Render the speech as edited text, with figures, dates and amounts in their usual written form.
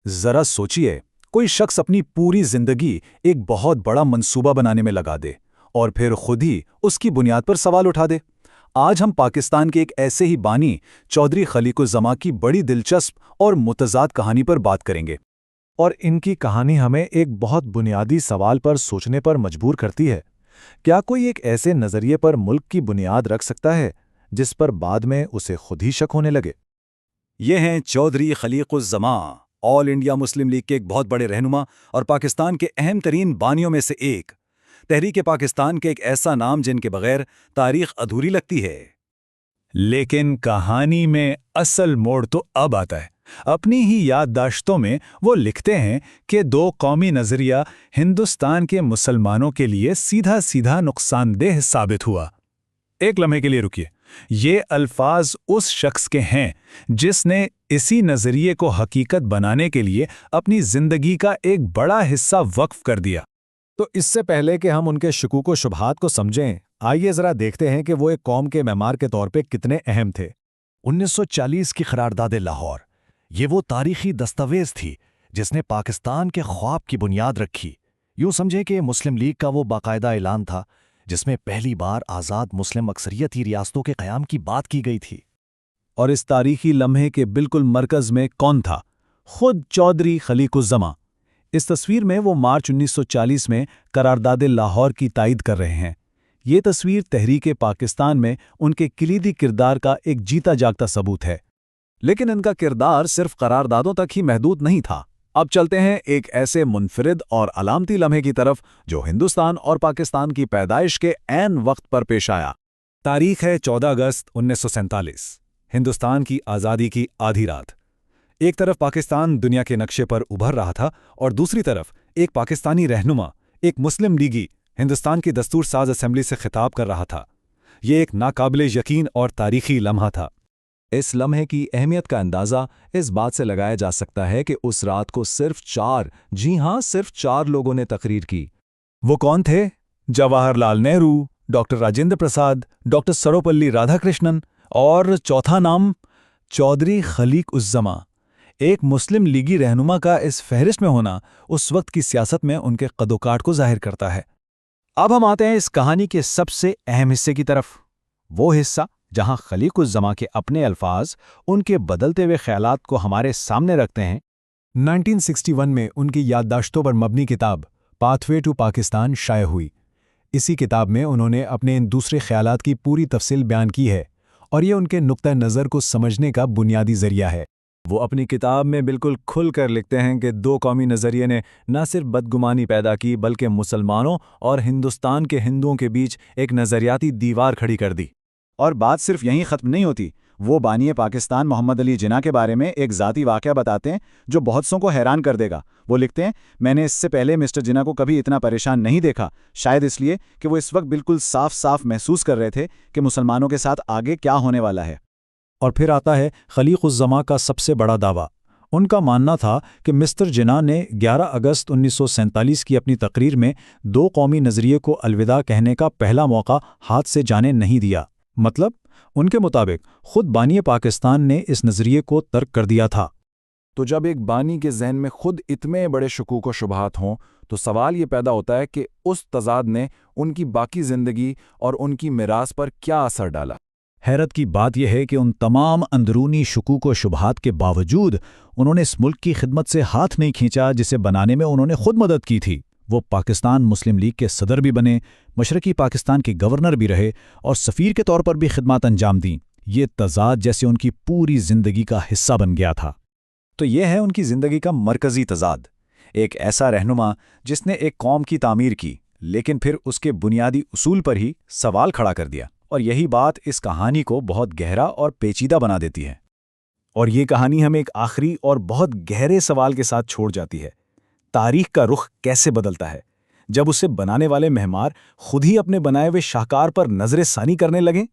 ذرا سوچئے، کوئی شخص اپنی پوری زندگی ایک بہت بڑا منصوبہ بنانے میں لگا دے اور پھر خود ہی اس کی بنیاد پر سوال اٹھا دے۔ آج ہم پاکستان کے ایک ایسے ہی بانی چودھری خلیق الزماں کی بڑی دلچسپ اور متضاد کہانی پر بات کریں گے۔ اور ان کی کہانی ہمیں ایک بہت بنیادی سوال پر سوچنے پر مجبور کرتی ہے۔ کیا کوئی ایک ایسے نظریے پر ملک کی بنیاد رکھ سکتا ہے جس پر بعد میں اسے خود ہی شک ہونے لگے؟ یہ ہیں چودھری خلیق الزماں، آل انڈیا مسلم لیگ کے ایک بہت بڑے رہنما اور پاکستان کے اہم ترین بانیوں میں سے ایک۔ تحریک پاکستان کے ایک ایسا نام جن کے بغیر تاریخ ادھوری لگتی ہے۔ لیکن کہانی میں اصل موڑ تو اب آتا ہے۔ اپنی ہی یادداشتوں میں وہ لکھتے ہیں کہ دو قومی نظریہ ہندوستان کے مسلمانوں کے لیے سیدھا سیدھا نقصان دہ ثابت ہوا۔ ایک لمحے کے لیے رکیے، یہ الفاظ اس شخص کے ہیں جس نے اسی نظریے کو حقیقت بنانے کے لیے اپنی زندگی کا ایک بڑا حصہ وقف کر دیا۔ تو اس سے پہلے کہ ہم ان کے شکوک و شبہات کو سمجھیں، آئیے ذرا دیکھتے ہیں کہ وہ ایک قوم کے معمار کے طور پہ کتنے اہم تھے۔ 1940 کی قرارداد لاہور، یہ وہ تاریخی دستاویز تھی جس نے پاکستان کے خواب کی بنیاد رکھی۔ یوں سمجھیں کہ مسلم لیگ کا وہ باقاعدہ اعلان تھا جس میں پہلی بار آزاد مسلم اکثریتی ریاستوں کے قیام کی بات کی گئی تھی۔ اور اس تاریخی لمحے کے بالکل مرکز میں کون تھا؟ خود چودھری خلیق الزماں۔ اس تصویر میں وہ مارچ 1940 میں قرارداد لاہور کی تائید کر رہے ہیں۔ یہ تصویر تحریک پاکستان میں ان کے کلیدی کردار کا ایک جیتا جاگتا ثبوت ہے۔ لیکن ان کا کردار صرف قراردادوں تک ہی محدود نہیں تھا۔ اب چلتے ہیں ایک ایسے منفرد اور علامتی لمحے کی طرف جو ہندوستان اور پاکستان کی پیدائش کے عین وقت پر پیش آیا۔ تاریخ ہے 14 اگست 1947، ہندوستان کی آزادی کی آدھی رات۔ ایک طرف پاکستان دنیا کے نقشے پر ابھر رہا تھا اور دوسری طرف ایک پاکستانی رہنما، ایک مسلم لیگی، ہندوستان کی دستور ساز اسمبلی سے خطاب کر رہا تھا۔ یہ ایک ناقابل یقین اور تاریخی لمحہ تھا۔ اس لمحے کی اہمیت کا اندازہ اس بات سے لگایا جا سکتا ہے کہ اس رات کو صرف صرف چار لوگوں نے تقریر کی۔ وہ کون تھے؟ جواہر لال نہرو، ڈاکٹر راجندر پرساد، ڈاکٹر سروپلی رادھا کرشنن اور چوتھا نام چودھری خلیق الزماں۔ ایک مسلم لیگی رہنما کا اس فہرست میں ہونا اس وقت کی سیاست میں ان کے قد و کاٹ کو ظاہر کرتا ہے۔ اب ہم آتے ہیں اس کہانی کے سب سے اہم حصے کی طرف، وہ حصہ جہاں خلیق الزماں کے اپنے الفاظ ان کے بدلتے ہوئے خیالات کو ہمارے سامنے رکھتے ہیں۔ 1961 میں ان کی یادداشتوں پر مبنی کتاب پاتھ وے ٹو پاکستان شائع ہوئی۔ اسی کتاب میں انہوں نے اپنے ان دوسرے خیالات کی پوری تفصیل بیان کی ہے اور یہ ان کے نقطہ نظر کو سمجھنے کا بنیادی ذریعہ ہے۔ وہ اپنی کتاب میں بالکل کھل کر لکھتے ہیں کہ دو قومی نظریے نے نہ صرف بدگمانی پیدا کی بلکہ مسلمانوں اور ہندوستان کے ہندوؤں کے بیچ ایک نظریاتی دیوار کھڑی کر دی۔ اور بات صرف یہیں ختم نہیں ہوتی، وہ بانی پاکستان محمد علی جناح کے بارے میں ایک ذاتی واقعہ بتاتے ہیں جو بہت سوں کو حیران کر دے گا۔ وہ لکھتے ہیں، میں نے اس سے پہلے مسٹر جناح کو کبھی اتنا پریشان نہیں دیکھا، شاید اس لیے کہ وہ اس وقت بالکل صاف محسوس کر رہے تھے کہ مسلمانوں کے ساتھ آگے کیا ہونے والا ہے۔ اور پھر آتا ہے خلیق الزماں کا سب سے بڑا دعویٰ۔ ان کا ماننا تھا کہ مسٹر جناح نے 11 اگست 1947 کی اپنی تقریر میں دو قومی نظریے کو الوداع کہنے کا پہلا موقع ہاتھ سے جانے نہیں دیا۔ مطلب ان کے مطابق خود بانی پاکستان نے اس نظریے کو ترک کر دیا تھا۔ تو جب ایک بانی کے ذہن میں خود اتنے بڑے شکوک و شبہات ہوں تو سوال یہ پیدا ہوتا ہے کہ اس تضاد نے ان کی باقی زندگی اور ان کی میراث پر کیا اثر ڈالا۔ حیرت کی بات یہ ہے کہ ان تمام اندرونی شکوک و شبہات کے باوجود انہوں نے اس ملک کی خدمت سے ہاتھ نہیں کھینچا جسے بنانے میں انہوں نے خود مدد کی تھی۔ وہ پاکستان مسلم لیگ کے صدر بھی بنے، مشرقی پاکستان کے گورنر بھی رہے اور سفیر کے طور پر بھی خدمات انجام دیں۔ یہ تضاد جیسے ان کی پوری زندگی کا حصہ بن گیا تھا۔ تو یہ ہے ان کی زندگی کا مرکزی تضاد، ایک ایسا رہنما جس نے ایک قوم کی تعمیر کی لیکن پھر اس کے بنیادی اصول پر ہی سوال کھڑا کر دیا۔ اور یہی بات اس کہانی کو بہت گہرا اور پیچیدہ بنا دیتی ہے۔ اور یہ کہانی ہمیں ایک آخری اور بہت گہرے سوال کے ساتھ چھوڑ جاتی ہے، تاریخ کا رخ کیسے بدلتا ہے جب اسے بنانے والے معمار خود ہی اپنے بنائے ہوئے شاہکار پر نظر ثانی کرنے لگیں؟